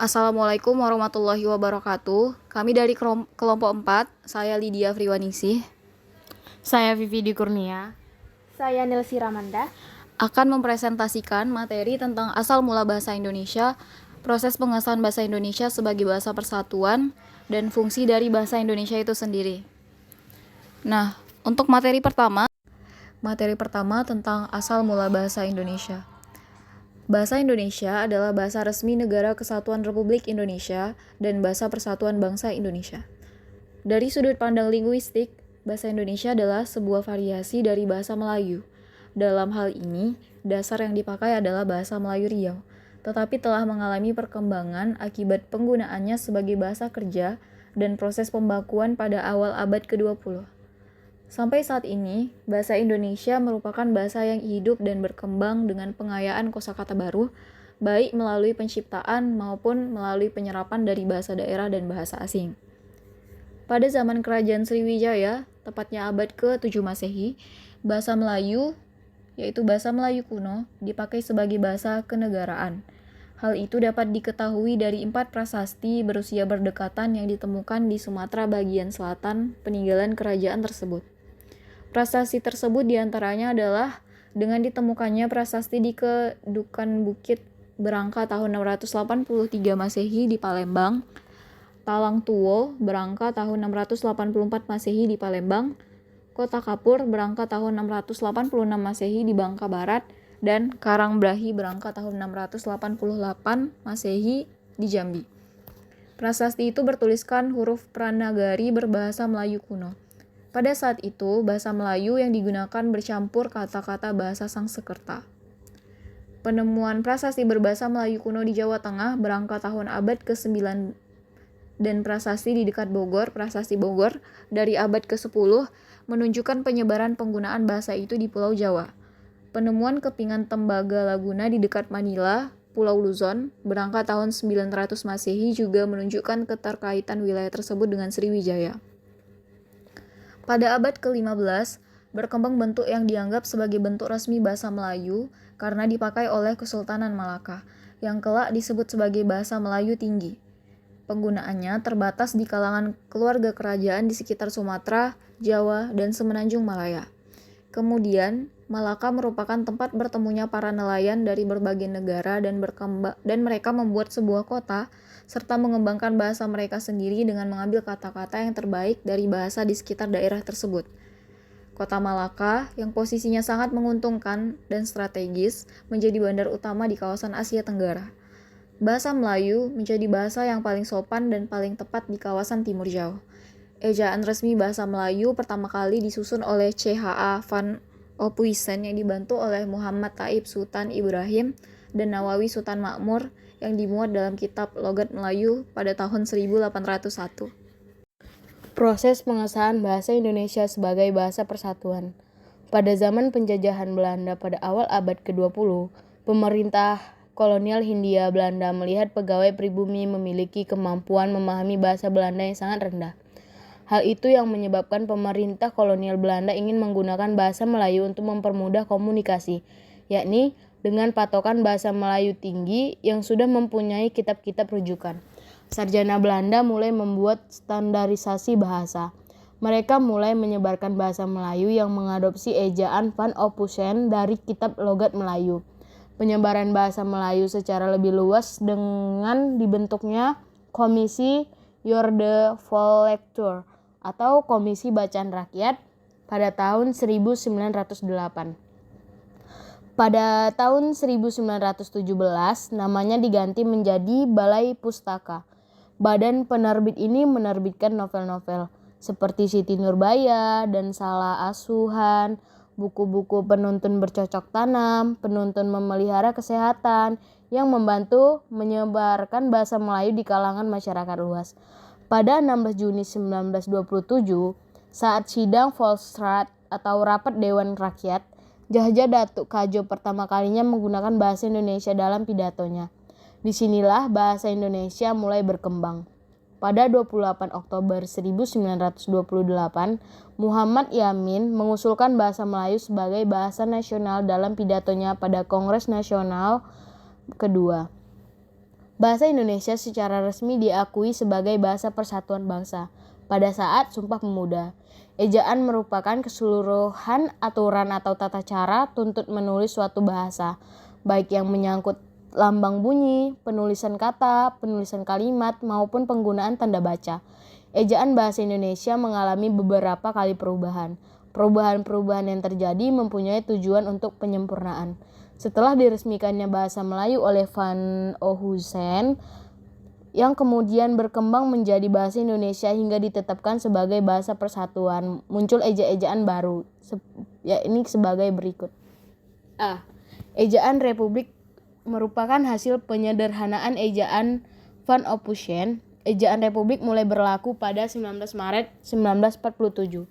Assalamualaikum warahmatullahi wabarakatuh. Kami dari kelompok 4, saya Lydia Friwaningsih, Saya Vivi Di Kurnia. Saya Nelsi Ramanda. akan mempresentasikan materi tentang asal mula bahasa Indonesia, proses pengesahan bahasa Indonesia sebagai bahasa persatuan, dan fungsi dari bahasa Indonesia itu sendiri. Nah, untuk materi pertama tentang asal mula bahasa Indonesia. Bahasa Indonesia adalah bahasa resmi Negara Kesatuan Republik Indonesia dan bahasa persatuan bangsa Indonesia. Dari sudut pandang linguistik, bahasa Indonesia adalah sebuah variasi dari bahasa Melayu. Dalam hal ini, dasar yang dipakai adalah bahasa Melayu Riau, tetapi telah mengalami perkembangan akibat penggunaannya sebagai bahasa kerja dan proses pembakuan pada awal abad ke-20. Sampai saat ini, bahasa Indonesia merupakan bahasa yang hidup dan berkembang dengan pengayaan kosakata baru, baik melalui penciptaan maupun melalui penyerapan dari bahasa daerah dan bahasa asing. Pada zaman Kerajaan Sriwijaya, tepatnya abad ke-7 Masehi, bahasa Melayu, yaitu bahasa Melayu kuno, dipakai sebagai bahasa kenegaraan. Hal itu dapat diketahui dari 4 prasasti berusia berdekatan yang ditemukan di Sumatera bagian selatan peninggalan kerajaan tersebut. Prasasti tersebut diantaranya adalah dengan ditemukannya prasasti di Kedukan Bukit Berangka tahun 683 Masehi di Palembang, Talang Tuwo Berangka tahun 684 Masehi di Palembang, Kota Kapur Berangka tahun 686 Masehi di Bangka Barat, dan Karangbrahi Berangka tahun 688 Masehi di Jambi. Prasasti itu bertuliskan huruf Pranagari berbahasa Melayu kuno. Pada saat itu, bahasa Melayu yang digunakan bercampur kata-kata bahasa Sangsekerta. Penemuan prasasti berbahasa Melayu kuno di Jawa Tengah berangka tahun abad ke-9 dan prasasti di dekat Bogor, prasasti Bogor, dari abad ke-10 menunjukkan penyebaran penggunaan bahasa itu di Pulau Jawa. Penemuan kepingan tembaga Laguna di dekat Manila, Pulau Luzon, berangka tahun 900 Masehi juga menunjukkan keterkaitan wilayah tersebut dengan Sriwijaya. Pada abad ke-15, berkembang bentuk yang dianggap sebagai bentuk resmi bahasa Melayu karena dipakai oleh Kesultanan Malaka, yang kelak disebut sebagai bahasa Melayu Tinggi. Penggunaannya terbatas di kalangan keluarga kerajaan di sekitar Sumatera, Jawa, dan Semenanjung Malaya. Kemudian, Malaka merupakan tempat bertemunya para nelayan dari berbagai negara dan mereka membuat sebuah kota serta mengembangkan bahasa mereka sendiri dengan mengambil kata-kata yang terbaik dari bahasa di sekitar daerah tersebut. Kota Malaka, yang posisinya sangat menguntungkan dan strategis, menjadi bandar utama di kawasan Asia Tenggara. Bahasa Melayu menjadi bahasa yang paling sopan dan paling tepat di kawasan Timur Jauh. Ejaan resmi bahasa Melayu pertama kali disusun oleh C.H.A. van Ophuijsen yang dibantu oleh Muhammad Taib Sultan Ibrahim dan Nawawi Sultan Makmur yang dimuat dalam kitab Logat Melayu pada tahun 1801. Proses pengesahan bahasa Indonesia sebagai bahasa persatuan. Pada zaman penjajahan Belanda pada awal abad ke-20, pemerintah kolonial Hindia Belanda melihat pegawai pribumi memiliki kemampuan memahami bahasa Belanda yang sangat rendah. Hal itu yang menyebabkan pemerintah kolonial Belanda ingin menggunakan bahasa Melayu untuk mempermudah komunikasi, yakni dengan patokan bahasa Melayu tinggi yang sudah mempunyai kitab-kitab rujukan. Sarjana Belanda mulai membuat standarisasi bahasa. Mereka mulai menyebarkan bahasa Melayu yang mengadopsi ejaan Van Ophuijsen dari kitab Logat Melayu. Penyebaran bahasa Melayu secara lebih luas dengan dibentuknya Komisi Orde Vollectuur atau Komisi Bacaan Rakyat pada tahun 1908. Pada tahun 1917, namanya diganti menjadi Balai Pustaka. Badan penerbit ini menerbitkan novel-novel seperti Siti Nurbaya dan Salah Asuhan, buku-buku penuntun bercocok tanam, penuntun memelihara kesehatan yang membantu menyebarkan bahasa Melayu di kalangan masyarakat luas. Pada 16 Juni 1927, saat sidang Volksraad atau Rapat Dewan Rakyat, Jahja Datuk Kadjo pertama kalinya menggunakan bahasa Indonesia dalam pidatonya. Disinilah bahasa Indonesia mulai berkembang. Pada 28 Oktober 1928, Muhammad Yamin mengusulkan bahasa Melayu sebagai bahasa nasional dalam pidatonya pada Kongres Nasional kedua. Bahasa Indonesia secara resmi diakui sebagai bahasa persatuan bangsa pada saat Sumpah Pemuda. Ejaan merupakan keseluruhan aturan atau tata cara tuntut menulis suatu bahasa, baik yang menyangkut lambang bunyi, penulisan kata, penulisan kalimat, maupun penggunaan tanda baca. Ejaan bahasa Indonesia mengalami beberapa kali perubahan. Perubahan-perubahan yang terjadi mempunyai tujuan untuk penyempurnaan. Setelah diresmikannya bahasa Melayu oleh Van Ohusen, yang kemudian berkembang menjadi bahasa Indonesia hingga ditetapkan sebagai bahasa persatuan, muncul eja-ejaan baru, ini sebagai berikut. A. Ejaan Republik merupakan hasil penyederhanaan ejaan Van Ophusen. Ejaan Republik mulai berlaku pada 19 Maret 1947.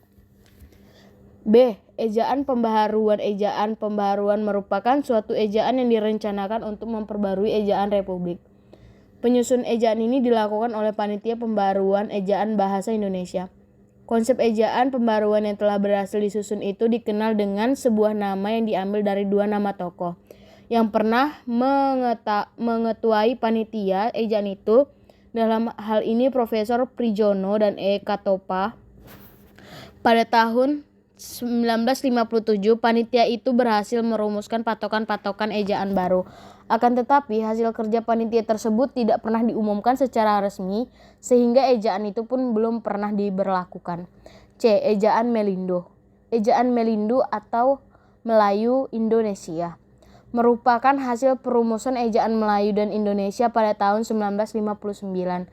B. Ejaan pembaharuan. Ejaan pembaharuan merupakan suatu ejaan yang direncanakan untuk memperbarui ejaan Republik. Penyusun ejaan ini dilakukan oleh Panitia Pembaruan Ejaan Bahasa Indonesia. Konsep ejaan pembaruan yang telah berhasil disusun itu dikenal dengan sebuah nama yang diambil dari dua nama tokoh yang pernah mengetuai panitia ejaan itu. Dalam hal ini Profesor Prijono dan E. Katopa. Pada tahun 1957, panitia itu berhasil merumuskan patokan-patokan ejaan baru. Akan tetapi, hasil kerja panitia tersebut tidak pernah diumumkan secara resmi, sehingga ejaan itu pun belum pernah diberlakukan. C. Ejaan Melindo. Ejaan Melindo atau Melayu Indonesia merupakan hasil perumusan ejaan Melayu dan Indonesia pada tahun 1959.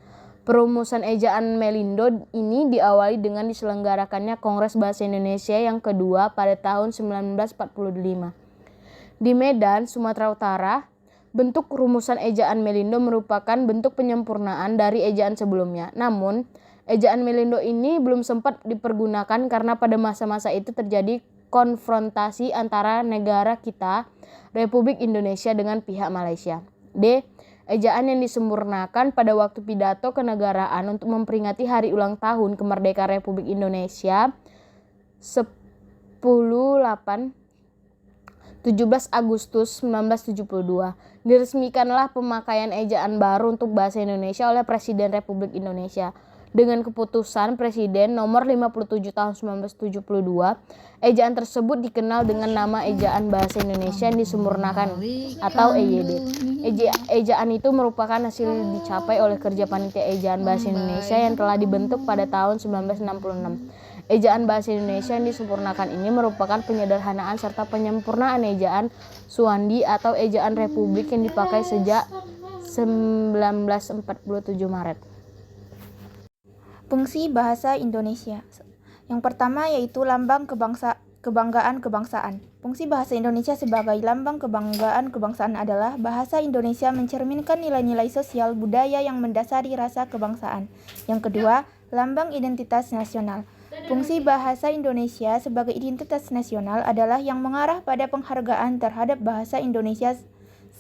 Perumusan ejaan Melindo ini diawali dengan diselenggarakannya Kongres Bahasa Indonesia yang kedua pada tahun 1945. Di Medan, Sumatera Utara, bentuk rumusan ejaan Melindo merupakan bentuk penyempurnaan dari ejaan sebelumnya. Namun, ejaan Melindo ini belum sempat dipergunakan karena pada masa-masa itu terjadi konfrontasi antara negara kita, Republik Indonesia, dengan pihak Malaysia. D. Ejaan yang disempurnakan pada waktu pidato kenegaraan untuk memperingati hari ulang tahun kemerdekaan Republik Indonesia 17 Agustus 1972. Diresmikanlah pemakaian ejaan baru untuk bahasa Indonesia oleh Presiden Republik Indonesia. Dengan keputusan Presiden nomor 57 tahun 1972, ejaan tersebut dikenal dengan nama Ejaan Bahasa Indonesia yang disempurnakan atau EYD. Ejaan itu merupakan hasil dicapai oleh kerja panitia Ejaan Bahasa Indonesia yang telah dibentuk pada tahun 1966. Ejaan Bahasa Indonesia yang disempurnakan ini merupakan penyederhanaan serta penyempurnaan ejaan Suwandi atau Ejaan Republik yang dipakai sejak 1947 Maret. Fungsi bahasa Indonesia. Yang pertama yaitu lambang kebanggaan kebangsaan. Fungsi bahasa Indonesia sebagai lambang kebanggaan kebangsaan adalah bahasa Indonesia mencerminkan nilai-nilai sosial budaya yang mendasari rasa kebangsaan. Yang kedua, lambang identitas nasional. Fungsi bahasa Indonesia sebagai identitas nasional adalah yang mengarah pada penghargaan terhadap bahasa Indonesia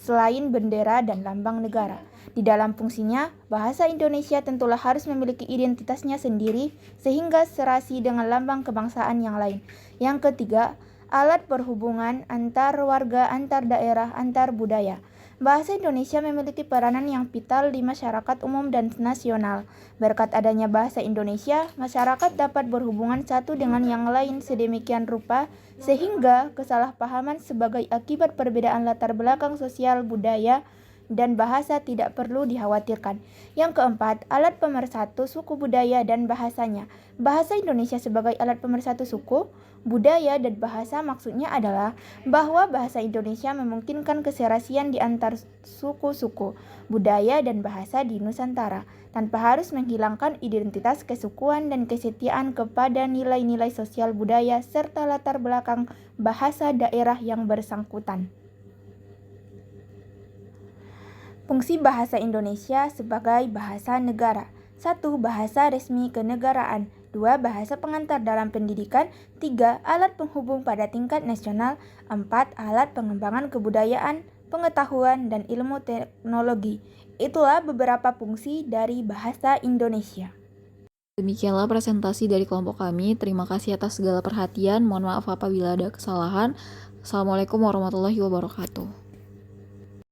selain bendera dan lambang negara. Di dalam fungsinya, bahasa Indonesia tentulah harus memiliki identitasnya sendiri sehingga serasi dengan lambang kebangsaan yang lain. Yang ketiga, alat perhubungan antar warga, antar daerah, antar budaya. Bahasa Indonesia memiliki peranan yang vital di masyarakat umum dan nasional. Berkat adanya bahasa Indonesia, masyarakat dapat berhubungan satu dengan yang lain sedemikian rupa sehingga kesalahpahaman sebagai akibat perbedaan latar belakang sosial, budaya, dan bahasa tidak perlu dikhawatirkan. Yang keempat, alat pemersatu suku budaya dan bahasanya. Bahasa Indonesia sebagai alat pemersatu suku, budaya, dan bahasa maksudnya adalah bahwa bahasa Indonesia memungkinkan keserasian di antar suku-suku, budaya, dan bahasa di Nusantara, tanpa harus menghilangkan identitas kesukuan dan kesetiaan kepada nilai-nilai sosial budaya serta latar belakang bahasa daerah yang bersangkutan. Fungsi bahasa Indonesia sebagai bahasa negara. 1. Bahasa resmi kenegaraan. 2. Bahasa pengantar dalam pendidikan. 3. Alat penghubung pada tingkat nasional. 4. Alat pengembangan kebudayaan, pengetahuan, dan ilmu teknologi. Itulah beberapa fungsi dari bahasa Indonesia. Demikianlah presentasi dari kelompok kami. Terima kasih atas segala perhatian. Mohon maaf apabila ada kesalahan. Assalamualaikum warahmatullahi wabarakatuh.